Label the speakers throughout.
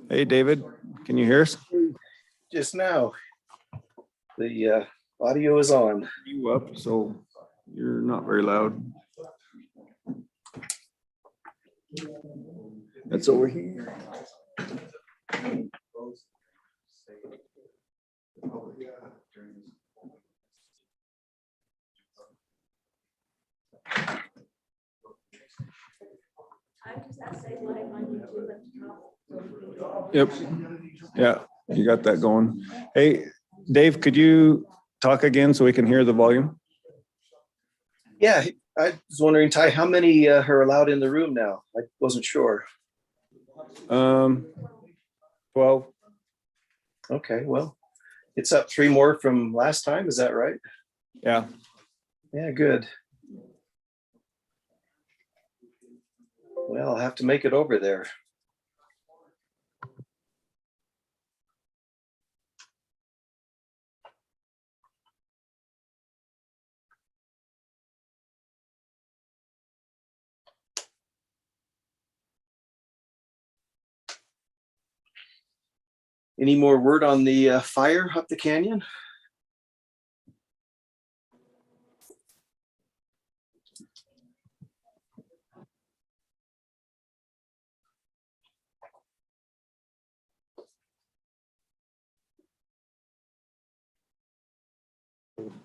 Speaker 1: Hey, David, can you hear us?
Speaker 2: Just now. The audio is on.
Speaker 1: You up, so you're not very loud. That's over here. Yep. Yeah, you got that going. Hey, Dave, could you talk again so we can hear the volume?
Speaker 2: Yeah, I was wondering, Ty, how many are allowed in the room now? I wasn't sure.
Speaker 1: 12.
Speaker 2: Okay, well, it's up 3 more from last time. Is that right?
Speaker 1: Yeah.
Speaker 2: Yeah, good. Well, I'll have to make it over there. Any more word on the fire up the canyon?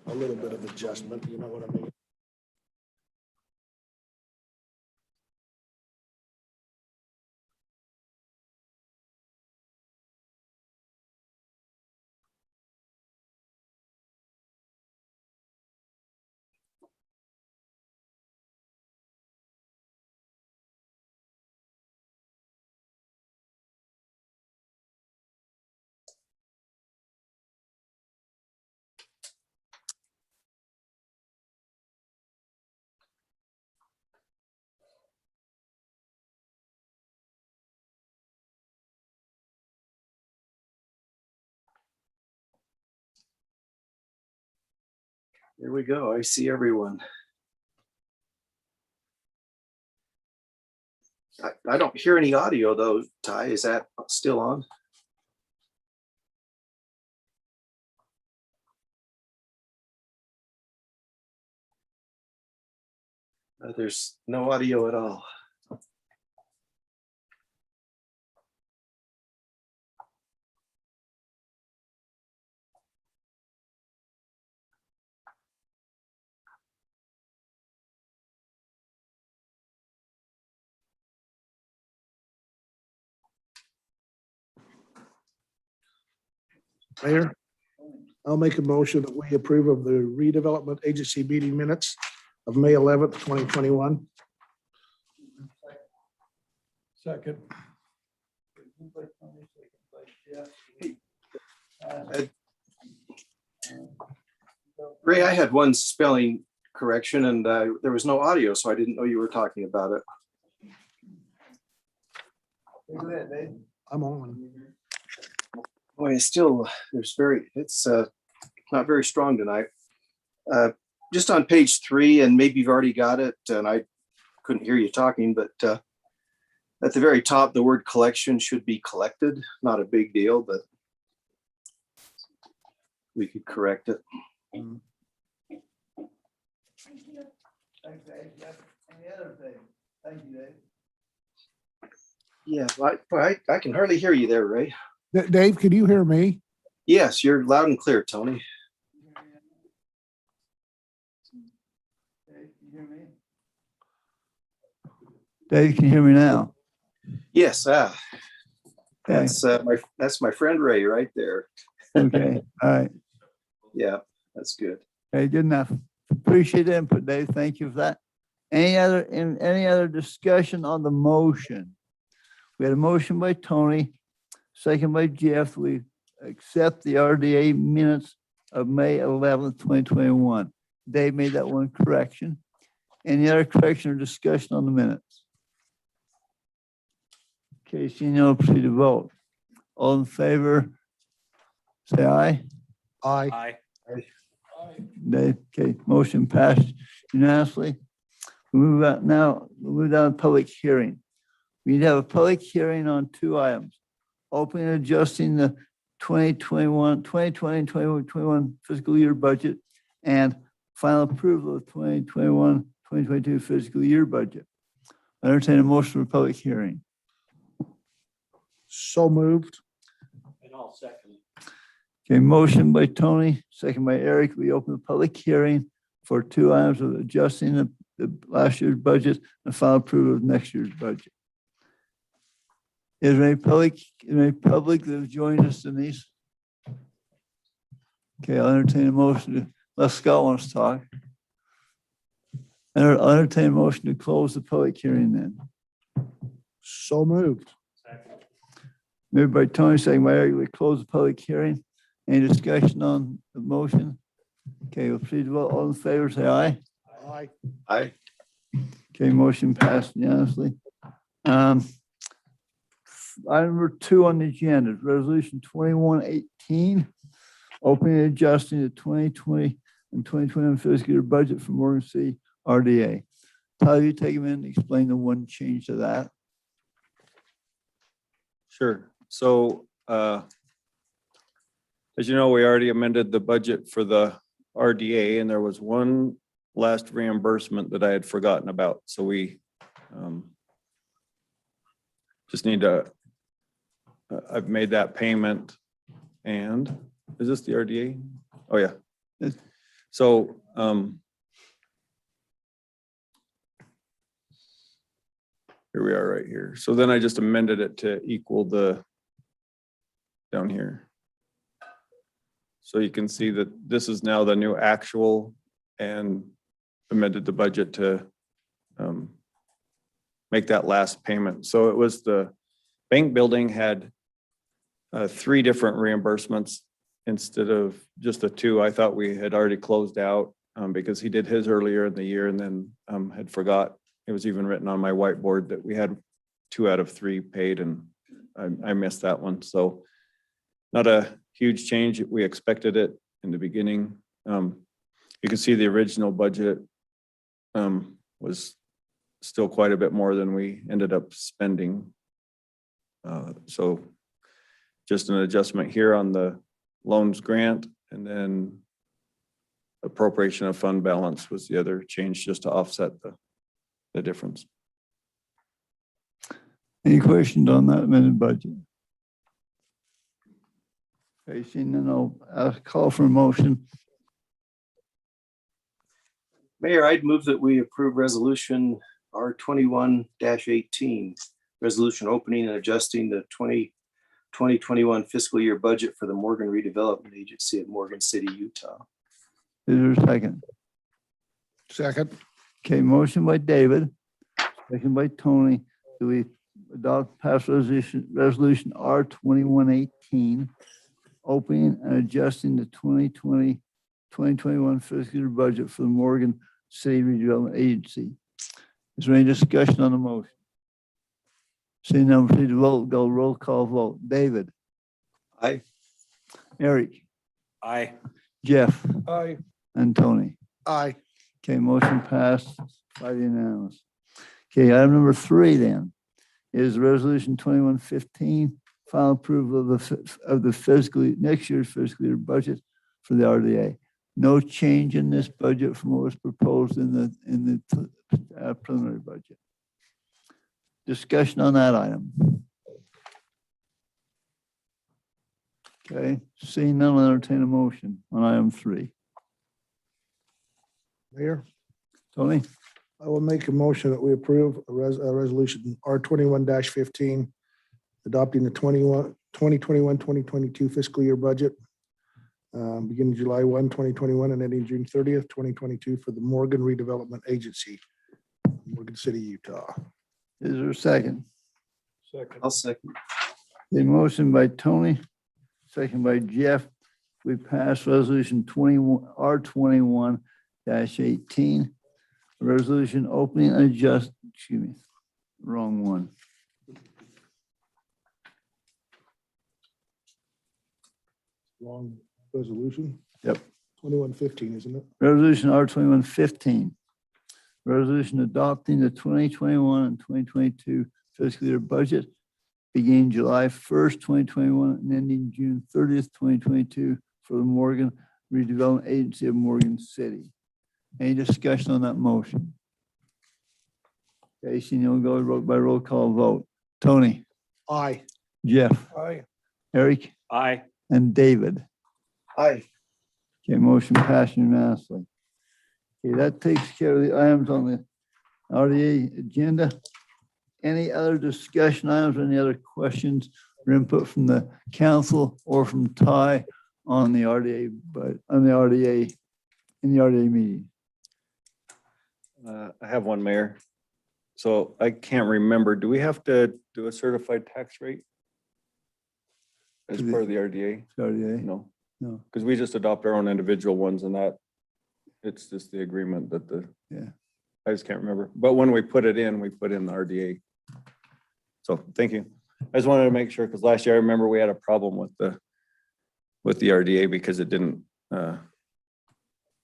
Speaker 3: A little bit of adjustment, you know what I mean?
Speaker 2: There we go. I see everyone. I don't hear any audio though, Ty. Is that still on? There's no audio at all.
Speaker 3: Mayor, I'll make a motion that we approve of the redevelopment agency meeting minutes of May 11th, 2021.
Speaker 4: Second.
Speaker 2: Ray, I had one spelling correction and there was no audio, so I didn't know you were talking about it.
Speaker 4: Go ahead, Dave.
Speaker 3: I'm on.
Speaker 2: Boy, it's still, it's not very strong tonight. Just on page 3, and maybe you've already got it, and I couldn't hear you talking, but at the very top, the word collection should be collected. Not a big deal, but we could correct it.
Speaker 4: Thanks, Dave. Any other thing? Thank you, Dave.
Speaker 2: Yeah, I can hardly hear you there, Ray.
Speaker 3: Dave, can you hear me?
Speaker 2: Yes, you're loud and clear, Tony.
Speaker 4: Dave, can you hear me?
Speaker 5: Dave, can you hear me now?
Speaker 2: Yes,
Speaker 5: Okay.
Speaker 2: that's my friend Ray right there.
Speaker 5: Okay. All right.
Speaker 2: Yeah, that's good.
Speaker 5: Okay, good enough. Appreciate the input, Dave. Thank you for that. Any other discussion on the motion? We had a motion by Tony, second by Jeff. We accept the RDA minutes of May 11th, 2021. Dave made that one correction. Any other correction or discussion on the minutes? Okay, seeing no, proceed to vote. All in favor, say aye.
Speaker 3: Aye.
Speaker 5: Dave, okay, motion passed unanimously. We move out now, we'll move down to public hearing. We need to have a public hearing on 2 items. opening and adjusting the 2020 and 2021 fiscal year budget and final approval of 2022 fiscal year budget. I entertain a motion for public hearing.
Speaker 3: So moved.
Speaker 5: Okay, motion by Tony, second by Eric. We open the public hearing for 2 items of adjusting the last year's budget and final approval of next year's budget. Is there any public that have joined us in these? Okay, I'll entertain a motion unless Scott wants to talk. I'll entertain a motion to close the public hearing then.
Speaker 3: So moved.
Speaker 5: Moved by Tony, second by Eric. We close the public hearing. Any discussion on the motion? Okay, we'll proceed to vote. All in favor, say aye.
Speaker 3: Aye.
Speaker 2: Aye.
Speaker 5: Okay, motion passed unanimously. Item number 2 on the agenda, is Resolution 2118, opening and adjusting the 2020 and 2021 fiscal year budget for Morgan City RDA. Tyler, you take a minute and explain the one change to that.
Speaker 1: Sure. So, as you know, we already amended the budget for the RDA, and there was one last reimbursement that I had forgotten about. So we just need to, I've made that payment. And is this the RDA? Oh, yeah. So here we are right here. So then I just amended it to equal the down here. So you can see that this is now the new actual, and amended the budget to make that last payment. So it was the bank building had 3 different reimbursements instead of just the 2. I thought we had already closed out because he did his earlier in the year and then had forgot. It was even written on my whiteboard that we had 2 out of 3 paid, and I missed that one. So not a huge change. We expected it in the beginning. You can see the original budget was still quite a bit more than we ended up spending. So just an adjustment here on the loans grant, and then appropriation of fund balance was the other change, just to offset the difference.
Speaker 5: Any questions on that amended budget? Okay, seeing none, I'll call for a motion.
Speaker 2: Mayor, I'd move that we approve resolution R21-18, resolution opening and adjusting the 2021 fiscal year budget for the Morgan Redevelopment Agency at Morgan City, Utah.
Speaker 5: Is there a second?
Speaker 3: Second.
Speaker 5: Okay, motion by David, second by Tony. Do we adopt pass resolution R2118, opening and adjusting the 2021 fiscal year budget for the Morgan City Redevelopment Agency? Is there any discussion on the motion? Seeing none, proceed to vote. Go roll call vote. David.
Speaker 2: Aye.
Speaker 5: Eric.
Speaker 1: Aye.
Speaker 5: Jeff.
Speaker 3: Aye.
Speaker 5: And Tony.
Speaker 3: Aye.
Speaker 5: Okay, motion passed by unanimous. Okay, item number 3 then is resolution 2115, final approval of the next year's fiscal year budget for the RDA. No change in this budget from what was proposed in the preliminary budget. Discussion on that item. Okay, seeing none, I'll entertain a motion on item 3.
Speaker 3: Mayor,
Speaker 5: Tony?
Speaker 3: I will make a motion that we approve a resolution R21-15, adopting the 2021-2022 fiscal year budget, beginning July 1, 2021 and ending June 30th, 2022 for the Morgan Redevelopment Agency, Morgan City, Utah.
Speaker 5: Is there a second?
Speaker 3: Second.
Speaker 2: I'll second.
Speaker 5: The motion by Tony, second by Jeff. We pass resolution R21-18. Resolution opening and wrong one.
Speaker 3: Long resolution.
Speaker 5: Yep.
Speaker 3: 2115, isn't it?
Speaker 5: Resolution R2115. Resolution adopting the 2021 and 2022 fiscal year budget, beginning July 1st, 2021, and ending June 30th, 2022 for the Morgan Redevelopment Agency of Morgan City. Any discussion on that motion? Okay, seeing you'll go by roll call vote. Tony,
Speaker 3: Aye.
Speaker 5: Jeff,
Speaker 3: Aye.
Speaker 5: Eric,
Speaker 1: Aye.
Speaker 5: and David.
Speaker 2: Aye.
Speaker 5: Okay, motion passed unanimously. Okay, that takes care of the items on the RDA agenda. Any other discussion items, any other questions or input from the council or from Ty on the RDA, but on the RDA, in the RDA meeting?
Speaker 1: I have one, Mayor. So I can't remember, do we have to do a certified tax rate as part of the RDA?
Speaker 5: RDA?
Speaker 1: No,
Speaker 5: No.
Speaker 1: because we just adopt our own individual ones and that, it's just the agreement that the.
Speaker 5: Yeah.
Speaker 1: I just can't remember, but when we put it in, we put in the RDA. So thank you. I just wanted to make sure, because last year I remember we had a problem with the RDA because it didn't, on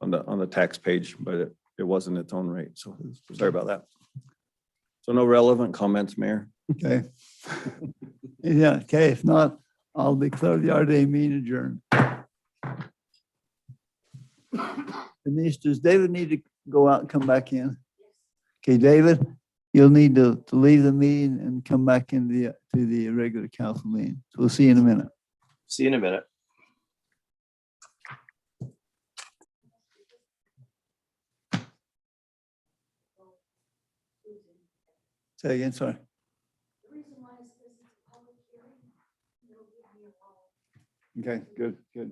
Speaker 1: the tax page, but it wasn't its own rate. So sorry about that. So no relevant comments, Mayor.
Speaker 5: Okay. Yeah, okay, if not, I'll declare the RDA meeting adjourned. Denise, does David need to go out and come back in? Okay, David, you'll need to leave the meeting and come back into the regular council meeting. So we'll see you in a minute.
Speaker 2: See you in a minute.
Speaker 5: Say again, sorry. Okay, good, good.